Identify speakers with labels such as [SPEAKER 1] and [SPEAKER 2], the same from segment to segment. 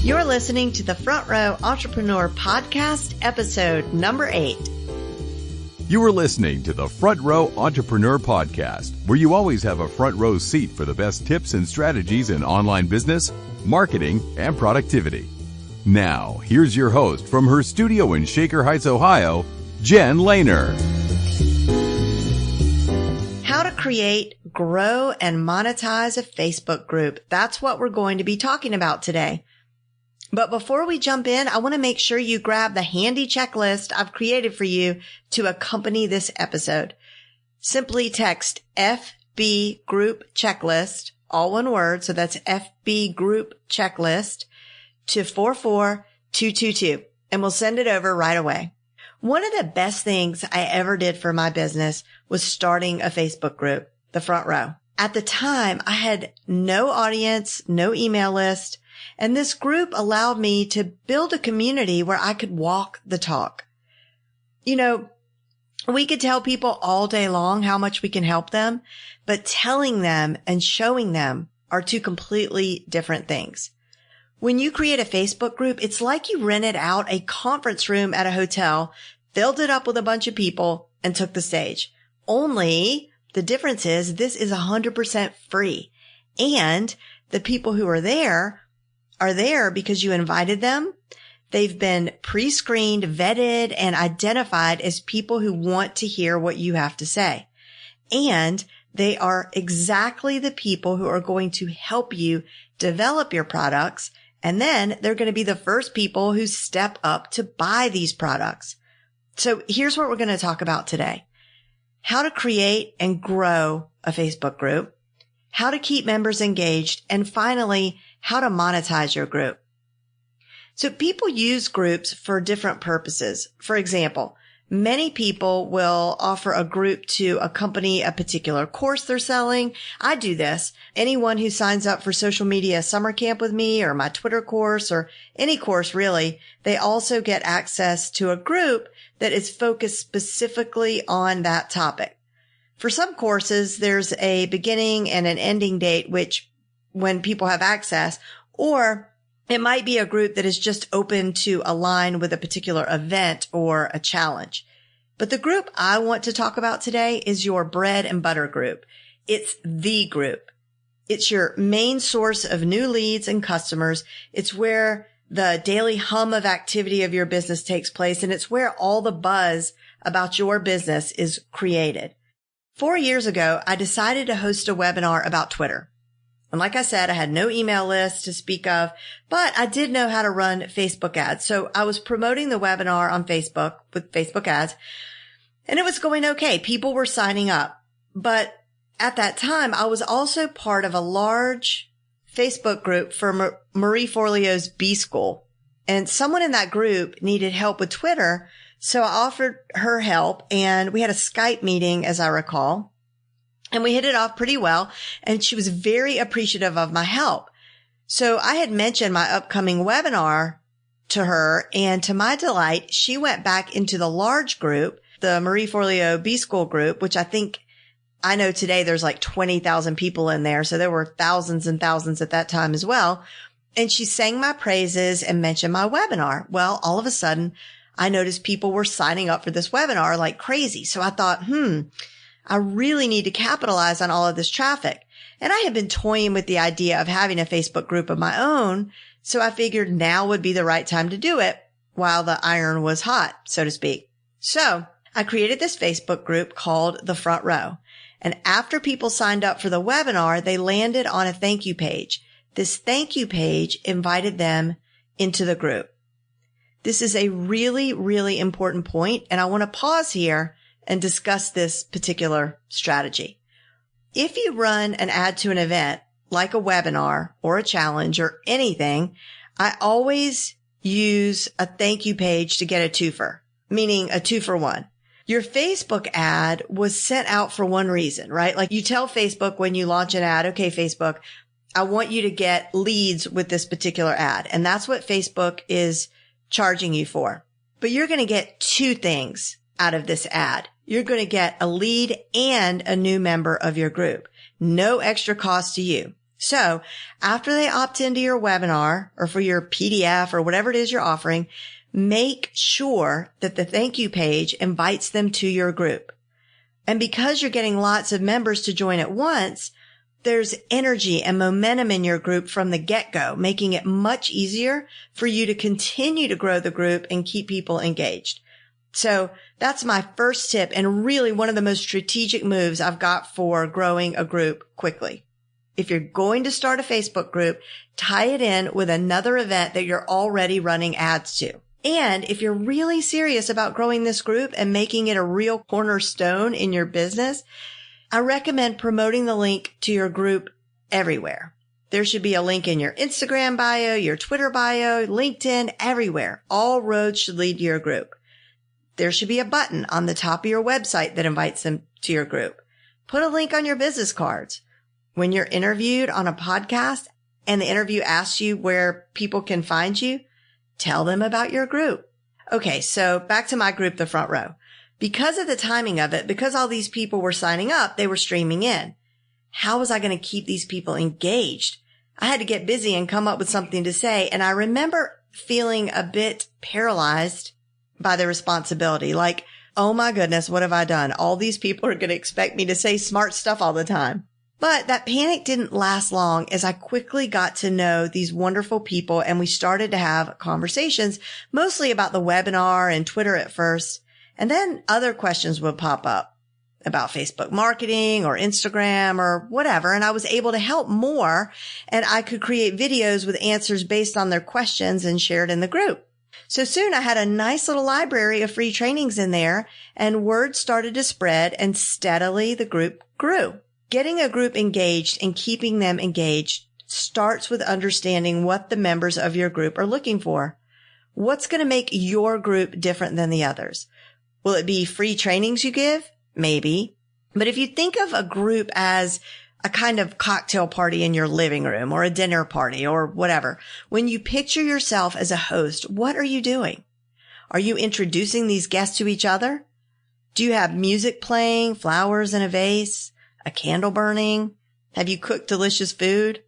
[SPEAKER 1] You're listening to the Front Row Entrepreneur Podcast, episode number 8.
[SPEAKER 2] You are listening to the Front Row Entrepreneur Podcast, where you always have a front row seat for the best tips and strategies in online business, marketing, and productivity. Now, here's your host from her studio in Shaker Heights, Ohio, Jen Lehner.
[SPEAKER 1] How to create, grow, and monetize a Facebook group. That's what we're going to be talking about today. But before we jump in, I want to make sure you grab the handy checklist I've created for you to accompany this episode. Simply text FB Group Checklist, all one word, so that's FB Group Checklist, to 44222, and we'll send it over right away. One of the best things I ever did for my business was starting a Facebook group, The Front Row. At the time, I had no audience, no email list, and this group allowed me to build a community where I could walk the talk. You know, we could tell people all day long how much we can help them, but telling them and showing them are two completely different things. When you create a Facebook group, it's like you rented out a conference room at a hotel, filled it up with a bunch of people, and took the stage. Only the difference is this is 100% free. And the people who are there because you invited them. They've been pre-screened, vetted, and identified as people who want to hear what you have to say. And they are exactly the people who are going to help you develop your products. And then they're going to be the first people who step up to buy these products. So here's what we're going to talk about today. How to create and grow a Facebook group, how to keep members engaged, and finally, how to monetize your group. So people use groups for different purposes. For example, many people will offer a group to accompany a particular course they're selling. I do this. Anyone who signs up for social media summer camp with me or my Twitter course or any course really, they also get access to a group that is focused specifically on that topic. For some courses, there's a beginning and an ending date, which when people have access, or it might be a group that is just open to align with a particular event or a challenge. But the group I want to talk about today is your bread and butter group. It's the group. It's your main source of new leads and customers. It's where the daily hum of activity of your business takes place, and it's where all the buzz about your business is created. 4 years ago, I decided to host a webinar about Twitter. And like I said, I had no email list to speak of, but I did know how to run Facebook ads. So I was promoting the webinar on Facebook with Facebook ads, and it was going okay. People were signing up. But at that time, I was also part of a large Facebook group for Marie Forleo's B School. And someone in that group needed help with Twitter. So I offered her help, and we had a Skype meeting, as I recall. And we hit it off pretty well, and she was very appreciative of my help. So I had mentioned my upcoming webinar to her, and to my delight, she went back into the large group, the Marie Forleo B School group, which I know today there's like 20,000 people in there, so there were thousands and thousands at that time as well. And she sang my praises and mentioned my webinar. Well, all of a sudden, I noticed people were signing up for this webinar like crazy. So I thought, I really need to capitalize on all of this traffic. And I had been toying with the idea of having a Facebook group of my own. So I figured now would be the right time to do it while the iron was hot, so to speak. So I created this Facebook group called The Front Row. And after people signed up for the webinar, they landed on a thank you page. This thank you page invited them into the group. This is a really, really important point, and I want to pause here and discuss this particular strategy. If you run an ad to an event, like a webinar or a challenge or anything, I always use a thank you page to get a twofer, meaning a 2-for-1. Your Facebook ad was sent out for one reason, right? Like you tell Facebook when you launch an ad, okay, Facebook, I want you to get leads with this particular ad. And that's what Facebook is charging you for. But you're going to get two things out of this ad. You're going to get a lead and a new member of your group. No extra cost to you. So after they opt into your webinar or for your PDF or whatever it is you're offering, make sure that the thank you page invites them to your group. And because you're getting lots of members to join at once, there's energy and momentum in your group from the get-go, making it much easier for you to continue to grow the group and keep people engaged. So that's my first tip and really one of the most strategic moves I've got for growing a group quickly. If you're going to start a Facebook group, tie it in with another event that you're already running ads to. And if you're really serious about growing this group and making it a real cornerstone in your business, I recommend promoting the link to your group everywhere. There should be a link in your Instagram bio, your Twitter bio, LinkedIn, everywhere. All roads should lead to your group. There should be a button on the top of your website that invites them to your group. Put a link on your business cards. When you're interviewed on a podcast and the interview asks you where people can find you, tell them about your group. Okay, so back to my group, The Front Row. Because of the timing of it, because all these people were signing up, they were streaming in. How was I going to keep these people engaged? I had to get busy and come up with something to say. And I remember feeling a bit paralyzed by the responsibility. Like, oh my goodness, what have I done? All these people are going to expect me to say smart stuff all the time. But that panic didn't last long as I quickly got to know these wonderful people and we started to have conversations, mostly about the webinar and Twitter at first. And then other questions would pop up about Facebook marketing or Instagram or whatever. And I was able to help more and I could create videos with answers based on their questions and share it in the group. So soon I had a nice little library of free trainings in there and word started to spread and steadily the group grew. Getting a group engaged and keeping them engaged starts with understanding what the members of your group are looking for. What's going to make your group different than the others? Will it be free trainings you give? Maybe. But if you think of a group as a kind of cocktail party in your living room or a dinner party or whatever, when you picture yourself as a host, what are you doing? Are you introducing these guests to each other? Do you have music playing, flowers in a vase? A candle burning? Have you cooked delicious food?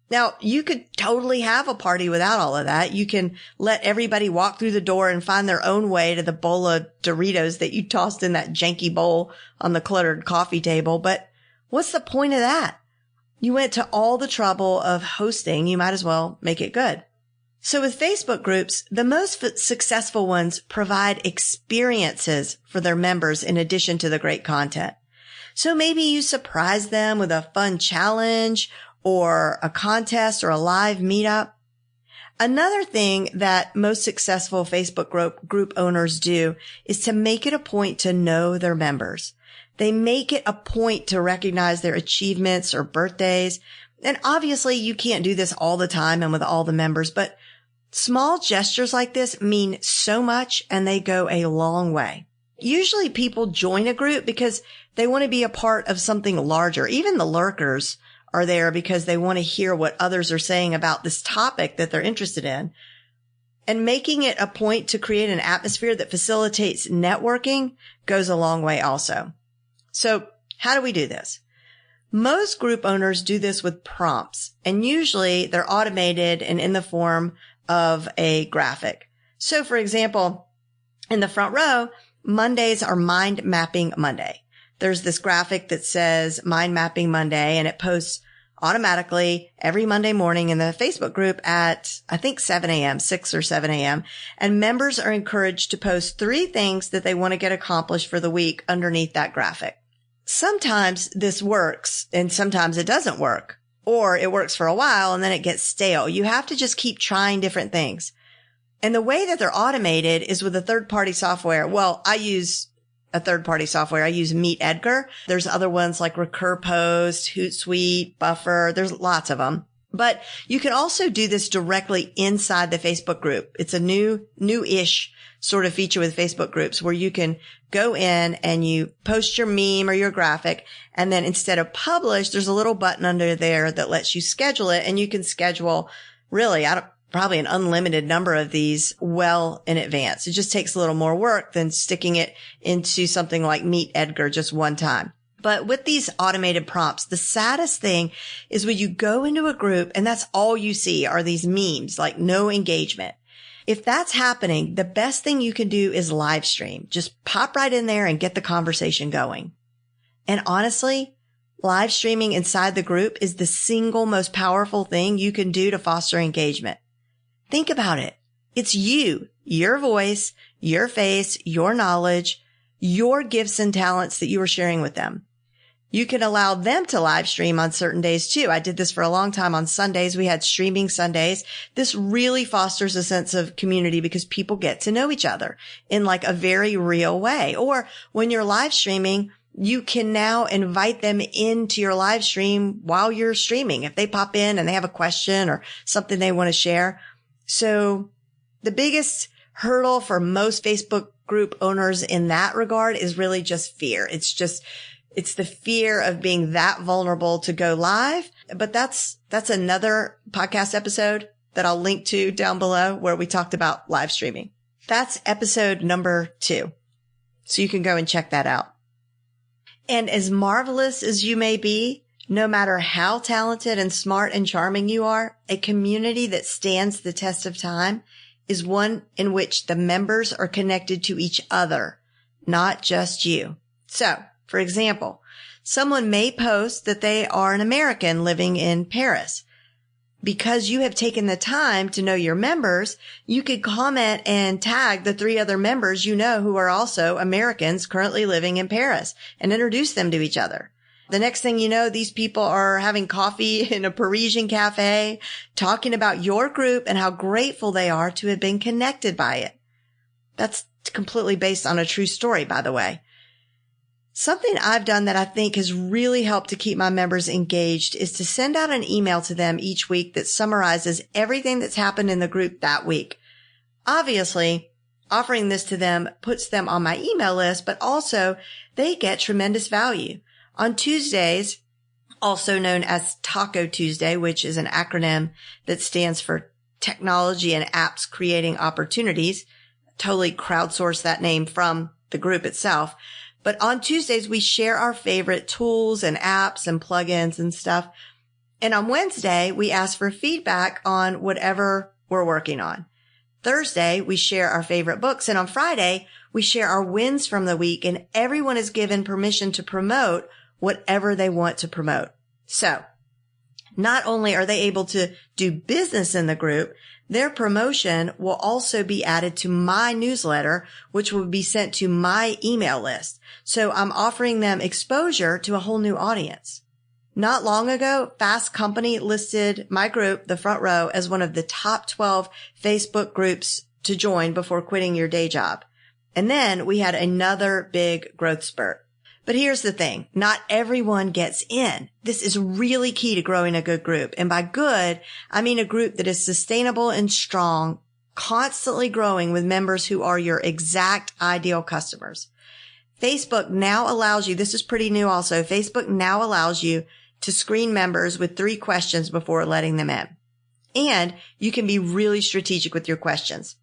[SPEAKER 1] Now, you could totally have a party without all of that. You can let everybody walk through the door and find their own way to the bowl of Doritos that you tossed in that janky bowl on the cluttered coffee table. But what's the point of that? You went to all the trouble of hosting. You might as well make it good. So with Facebook groups, the most successful ones provide experiences for their members in addition to the great content. So maybe you surprise them with a fun challenge or a contest or a live meetup. Another thing that most successful Facebook group owners do is to make it a point to know their members. They make it a point to recognize their achievements or birthdays. And obviously you can't do this all the time and with all the members, but small gestures like this mean so much and they go a long way. Usually people join a group because they want to be a part of something larger. Even the lurkers are there because they want to hear what others are saying about this topic that they're interested in. And making it a point to create an atmosphere that facilitates networking goes a long way also. So how do we do this? Most group owners do this with prompts, and usually they're automated and in the form of a graphic. So for example, in the front row, Mondays are Mind Mapping Monday. There's this graphic that says Mind Mapping Monday, and it posts automatically every Monday morning in the Facebook group at, I think, 7 a.m., 6 or 7 a.m. And members are encouraged to post 3 things that they want to get accomplished for the week underneath that graphic. Sometimes this works and sometimes it doesn't work, or it works for a while and then it gets stale. You have to just keep trying different things. And the way that they're automated is with a third-party software. Well, I use a third-party software. I use MeetEdgar. There's other ones like RecurPost, Hootsuite, Buffer. There's lots of them. But you can also do this directly inside the Facebook group. It's a new-ish sort of feature with Facebook groups where you can go in and you post your meme or your graphic. And then instead of publish, there's a little button under there that lets you schedule it. And you can schedule really, probably an unlimited number of these well in advance. It just takes a little more work than sticking it into something like MeetEdgar just one time. But with these automated prompts, the saddest thing is when you go into a group and that's all you see are these memes, like no engagement. If that's happening, the best thing you can do is live stream. Just pop right in there and get the conversation going. And honestly, live streaming inside the group is the single most powerful thing you can do to foster engagement. Think about it. It's you, your voice, your face, your knowledge, your gifts and talents that you are sharing with them. You can allow them to live stream on certain days too. I did this for a long time on Sundays. We had streaming Sundays. This really fosters a sense of community because people get to know each other in like a very real way. Or when you're live streaming, you can now invite them into your live stream while you're streaming. If they pop in and they have a question or something they want to share. So the biggest hurdle for most Facebook group owners in that regard is really just fear. It's the fear of being that vulnerable to go live. But that's another podcast episode that I'll link to down below where we talked about live streaming. That's episode number 2. So you can go and check that out. And as marvelous as you may be, no matter how talented and smart and charming you are, a community that stands the test of time is one in which the members are connected to each other, not just you. So, for example, someone may post that they are an American living in Paris. Because you have taken the time to know your members, you could comment and tag the 3 other members you know who are also Americans currently living in Paris and introduce them to each other. The next thing you know, these people are having coffee in a Parisian cafe, talking about your group and how grateful they are to have been connected by it. That's completely based on a true story, by the way. Something I've done that I think has really helped to keep my members engaged is to send out an email to them each week that summarizes everything that's happened in the group that week. Obviously, offering this to them puts them on my email list, but also they get tremendous value. On Tuesdays, also known as Taco Tuesday, which is an acronym that stands for Technology and Apps Creating Opportunities, totally crowdsourced that name from the group itself. But on Tuesdays, we share our favorite tools and apps and plugins and stuff. And on Wednesday, we ask for feedback on whatever we're working on. Thursday, we share our favorite books. And on Friday, we share our wins from the week. And everyone is given permission to promote whatever they want to promote. So not only are they able to do business in the group, their promotion will also be added to my newsletter, which will be sent to my email list. So I'm offering them exposure to a whole new audience. Not long ago, Fast Company listed my group, The Front Row, as one of the top 12 Facebook groups to join before quitting your day job. And then we had another big growth spurt. But here's the thing. Not everyone gets in. This is really key to growing a good group. And by good, I mean a group that is sustainable and strong, constantly growing with members who are your exact ideal customers. Facebook now allows you, this is pretty new also, Facebook now allows you to screen members with 3 questions before letting them in. And you can be really strategic with your questions.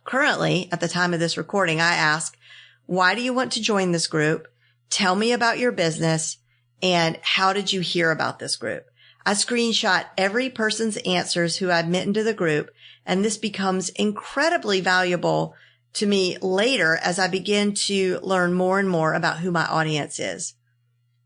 [SPEAKER 1] Currently, at the time of this recording, I ask, why do you want to join this group? Tell me about your business and how did you hear about this group? I screenshot every person's answers who I've met into the group, and this becomes incredibly valuable to me later as I begin to learn more and more about who my audience is.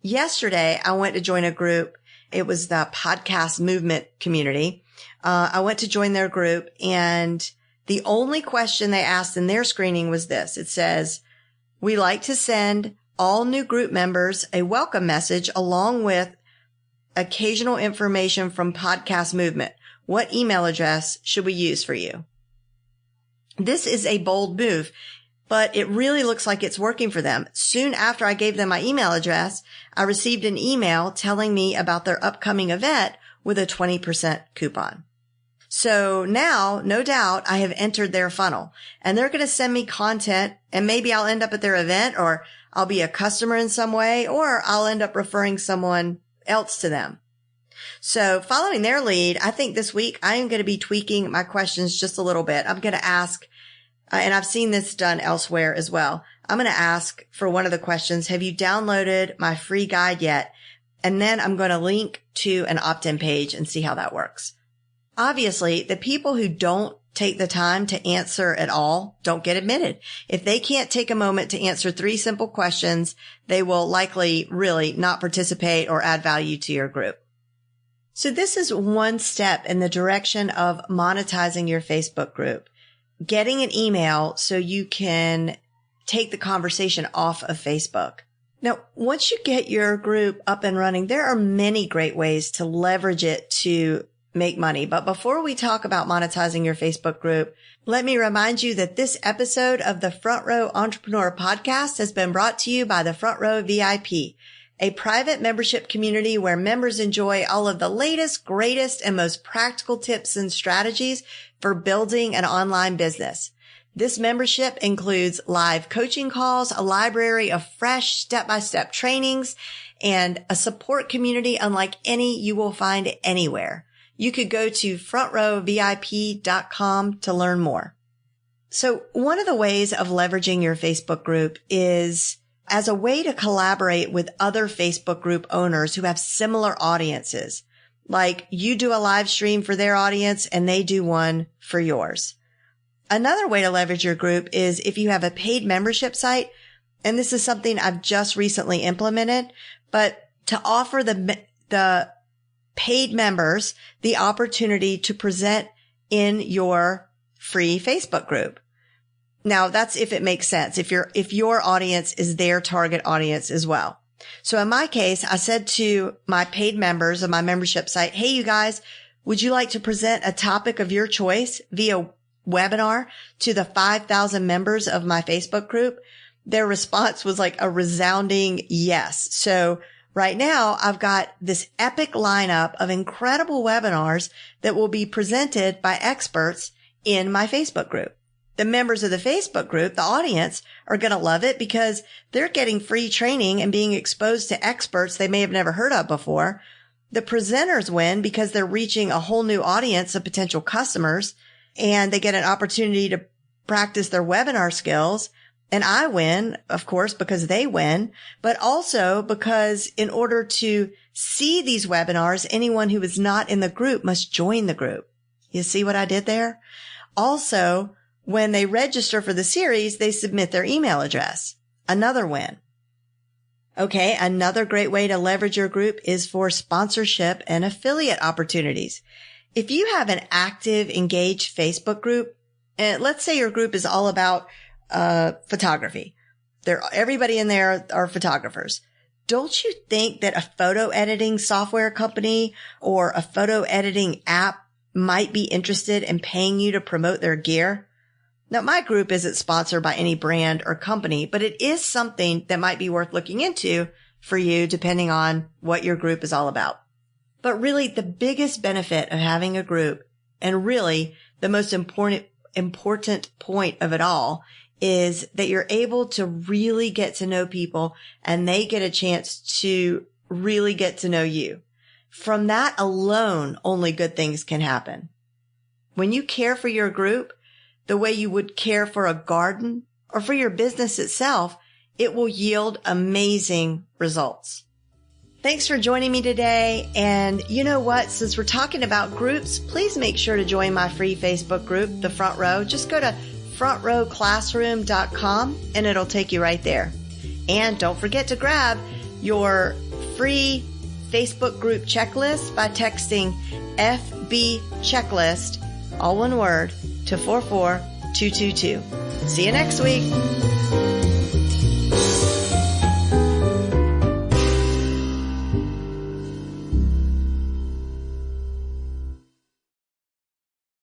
[SPEAKER 1] Yesterday, I went to join a group. It was the podcast movement community. I went to join their group, and the only question they asked in their screening was this. It says, we like to send all new group members a welcome message along with occasional information from Podcast Movement. What email address should we use for you? This is a bold move, but it really looks like it's working for them. Soon after I gave them my email address, I received an email telling me about their upcoming event with a 20% coupon. So now, no doubt, I have entered their funnel and they're going to send me content, and maybe I'll end up at their event, or I'll be a customer in some way, or I'll end up referring someone else to them. So following their lead, I think this week I am going to be tweaking my questions just a little bit. I'm going to ask, and I've seen this done elsewhere as well. I'm going to ask for one of the questions, have you downloaded my free guide yet? And then I'm going to link to an opt-in page and see how that works. Obviously, the people who don't take the time to answer at all don't get admitted. If they can't take a moment to answer 3 simple questions, they will likely really not participate or add value to your group. So this is one step in the direction of monetizing your Facebook group, getting an email so you can take the conversation off of Facebook. Now, once you get your group up and running, there are many great ways to leverage it to make money. But before we talk about monetizing your Facebook group, let me remind you that this episode of the Front Row Entrepreneur Podcast has been brought to you by the Front Row VIP, a private membership community where members enjoy all of the latest, greatest, and most practical tips and strategies for building an online business. This membership includes live coaching calls, a library of fresh step-by-step trainings, and a support community unlike any you will find anywhere. You could go to frontrowvip.com to learn more. So one of the ways of leveraging your Facebook group is as a way to collaborate with other Facebook group owners who have similar audiences. Like you do a live stream for their audience and they do one for yours. Another way to leverage your group is if you have a paid membership site, and this is something I've just recently implemented, but to offer the paid members the opportunity to present in your free Facebook group. Now that's if it makes sense, if your audience is their target audience as well. So in my case, I said to my paid members of my membership site, hey, you guys, would you like to present a topic of your choice via webinar to the 5,000 members of my Facebook group? Their response was like a resounding yes. So right now I've got this epic lineup of incredible webinars that will be presented by experts in my Facebook group. The members of the Facebook group, the audience, are going to love it because they're getting free training and being exposed to experts they may have never heard of before. The presenters win because they're reaching a whole new audience of potential customers, and they get an opportunity to practice their webinar skills. And I win, of course, because they win, but also because in order to see these webinars, anyone who is not in the group must join the group. You see what I did there? Also, when they register for the series, they submit their email address. Another win. Okay, another great way to leverage your group is for sponsorship and affiliate opportunities. If you have an active, engaged Facebook group, and let's say your group is all about photography. Everybody in there are photographers. Don't you think that a photo editing software company or a photo editing app might be interested in paying you to promote their gear? Now, my group isn't sponsored by any brand or company, but it is something that might be worth looking into for you, depending on what your group is all about. But really, the biggest benefit of having a group, and really the most important point of it all, is that you're able to really get to know people and they get a chance to really get to know you. From that alone, only good things can happen. When you care for your group the way you would care for a garden or for your business itself, it will yield amazing results. Thanks for joining me today. And you know what? Since we're talking about groups, please make sure to join my free Facebook group, The Front Row. Just go to frontrowclassroom.com and it'll take you right there. And don't forget to grab your free Facebook group checklist by texting FB checklist, all one word, to 44222. See you next week.